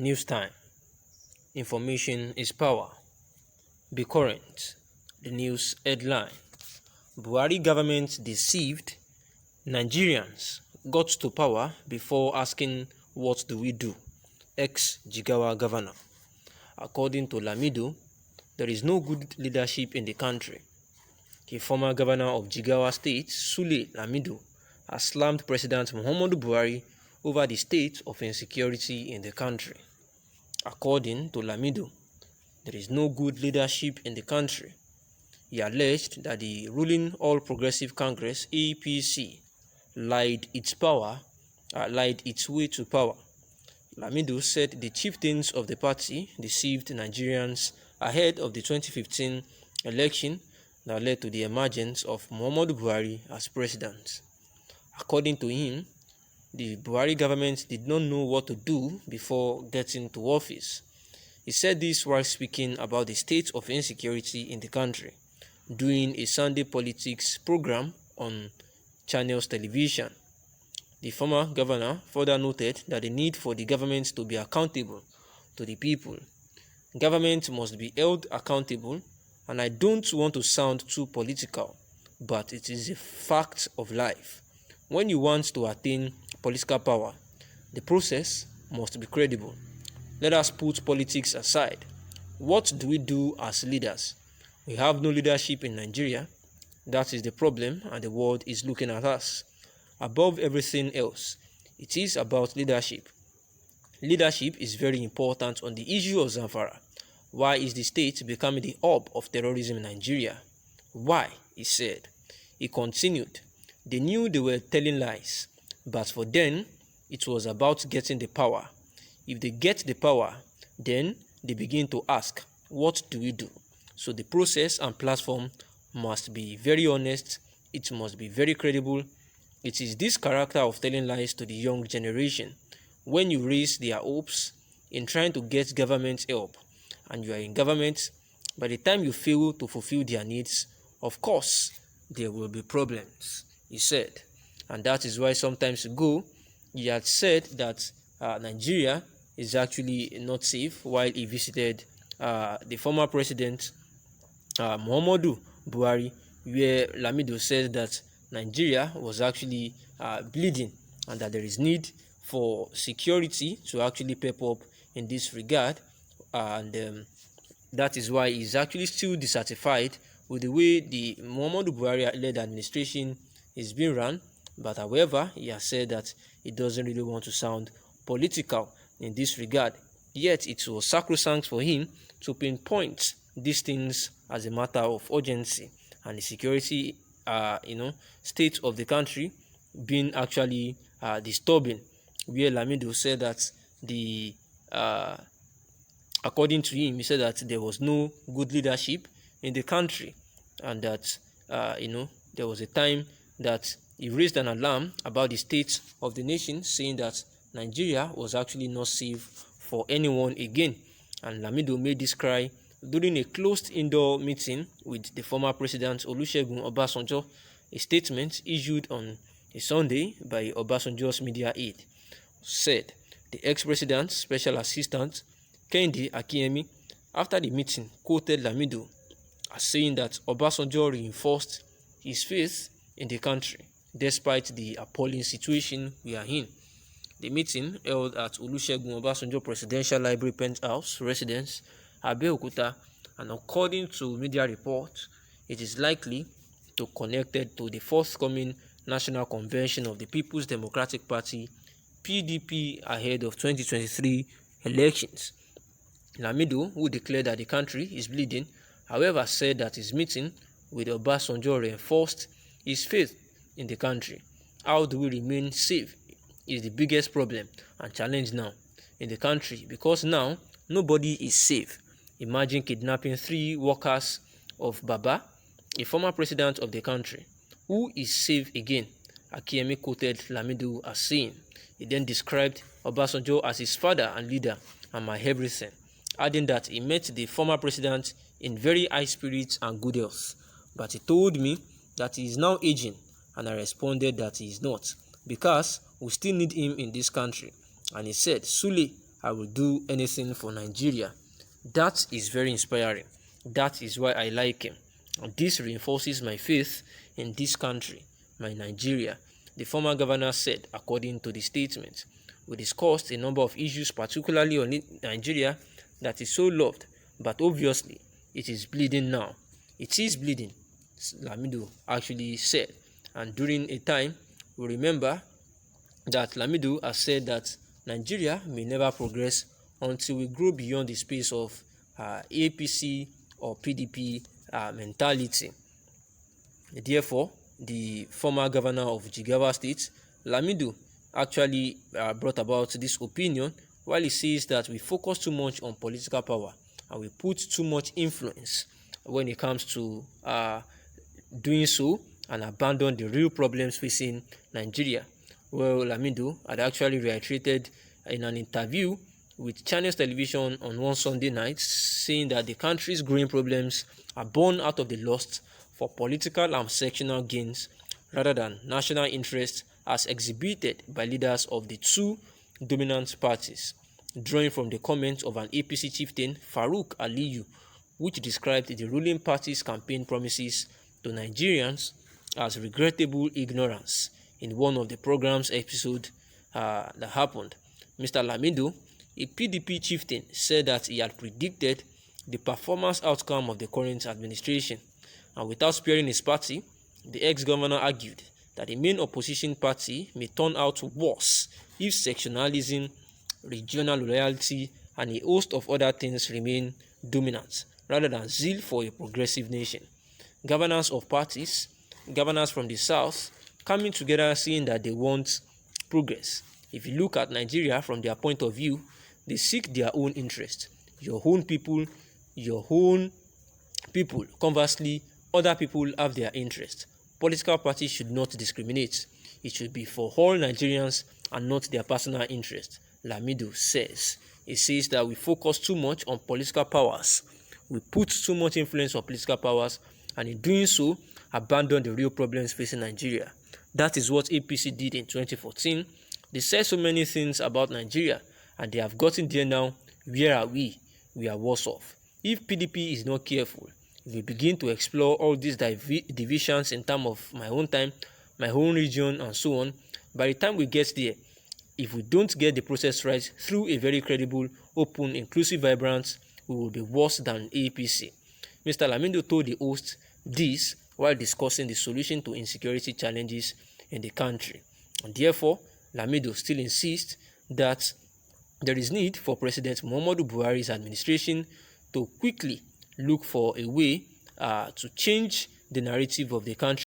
News time. Information is power. Be current. The news headline. Buhari government deceived. Nigerians got to power before asking what do we do? Ex-Jigawa governor. According to Lamido, there is no good leadership in the country. The former governor of Jigawa State, Sule Lamido, has slammed President Muhammadu Buhari over the state of insecurity in the country. According to Lamido, there is no good leadership in the country. He alleged that the ruling All Progressive Congress (APC) lied its way to power. Lamido said the chieftains of the party deceived Nigerians ahead of the 2015 election that led to the emergence of Muhammadu Buhari as president. According to him, the Buhari government did not know what to do before getting to office. He said this while speaking about the state of insecurity in the country during a Sunday politics program on Channels Television. The former governor further noted that the need for the government to be accountable to the people. Government must be held accountable, and I don't want to sound too political, but it is a fact of life. When you want to attain political power, the process must be credible. Let us put politics aside. What do we do as leaders? We have no leadership in Nigeria. That is the problem, and the world is looking at us. Above everything else, it is about leadership. Leadership is very important on the issue of Zamfara. Why is the state becoming the hub of terrorism in Nigeria? Why? He said. He continued. They knew they were telling lies, but for them, it was about getting the power. If they get the power, then they begin to ask, what do we do? So the process and platform must be very honest. It must be very credible. It is this character of telling lies to the young generation. When you raise their hopes in trying to get government help, and you are in government, by the time you fail to fulfill their needs, of course, there will be problems, he said. And that is why sometimes ago, he had said that Nigeria is actually not safe while he visited the former president, Muhammadu Buhari, where Lamido said that Nigeria was actually bleeding and that there is need for security to actually pep up in this regard. And that is why he's actually still dissatisfied with the way the Muhammadu Buhari-led administration is being run. But however, he has said that he doesn't really want to sound political in this regard. Yet it was sacrosanct for him to pinpoint these things as a matter of urgency, and the security state of the country being actually disturbing, where Lamido said that according to him, he said that there was no good leadership in the country, and that there was a time that he raised an alarm about the state of the nation, saying that Nigeria was actually not safe for anyone again. And Lamido made this cry during a closed indoor meeting with the former president Olusegun Obasanjo. A statement issued on a Sunday by Obasanjo's media aide said the ex-president's special assistant Kehinde Akinyemi, after the meeting, quoted Lamido as saying that Obasanjo reinforced his faith in the country despite the appalling situation we are in. The meeting, held at Olusegun Obasanjo Presidential Library Penthouse Residence, Abeokuta, and according to media reports, it is likely to connected to the forthcoming National Convention of the People's Democratic Party (PDP) ahead of 2023 elections. Lamido, who declared that the country is bleeding, however, said that his meeting with Obasanjo reinforced his faith in the country. How do we remain safe is the biggest problem and challenge now in the country, because now nobody is safe. Imagine kidnapping 3 workers of Baba, a former president of the country. Who is safe again? Akinyemi quoted Lamido as saying. He then described Obasanjo as his father and leader and my everything, adding that he met the former president in very high spirits and good health. But he told me that he is now aging, and I responded that he is not, because we still need him in this country. And he said, Sule, I will do anything for Nigeria. That is very inspiring. That is why I like him. And this reinforces my faith in this country, my Nigeria. The former governor said, according to the statement. We discussed a number of issues, particularly on Nigeria, that is so loved, but obviously it is bleeding now. It is bleeding, Lamido actually said. And during a time, we remember that Lamido has said that Nigeria may never progress until we grow beyond the space of APC or PDP mentality. Therefore, the former governor of Jigawa State, Lamido, actually brought about this opinion while he says that we focus too much on political power and we put too much influence when it comes to doing so and abandon the real problems facing Nigeria. Well, Lamido had actually reiterated in an interview with Channels Television on one Sunday night, saying that the country's growing problems are born out of the lust for political and sectional gains rather than national interest as exhibited by leaders of the two dominant parties, drawing from the comments of an APC chieftain, Farouk Aliyu, which described the ruling party's campaign promises to Nigerians as regrettable ignorance in one of the program's episodes that happened. Mr. Lamido, a PDP chieftain, said that he had predicted the performance outcome of the current administration, and without sparing his party, the ex-governor argued that the main opposition party may turn out worse if sectionalism, regional loyalty, and a host of other things remain dominant, rather than zeal for a progressive nation. Governors of parties, governors from the south, coming together saying that they want progress. If you look at Nigeria from their point of view, they seek their own interest. Your own people, conversely, other people have their interest. Political parties should not discriminate. It should be for all Nigerians and not their personal interest, Lamido says. He says that we focus too much on political powers. We put too much influence on political powers, and in doing so, abandon the real problems facing Nigeria. That is what APC did in 2014. They said so many things about Nigeria, and they have gotten there now. Where are we? We are worse off. If PDP is not careful, if we begin to explore all these divisions in terms of my own time, my own region, and so on, by the time we get there, if we don't get the process right through a very credible, open, inclusive, vibrant, we will be worse than APC. Mr. Lamido told the host this while discussing the solution to insecurity challenges in the country. And therefore, Lamido still insists that there is need for President Muhammadu Buhari's administration to quickly look for a way to change the narrative of the country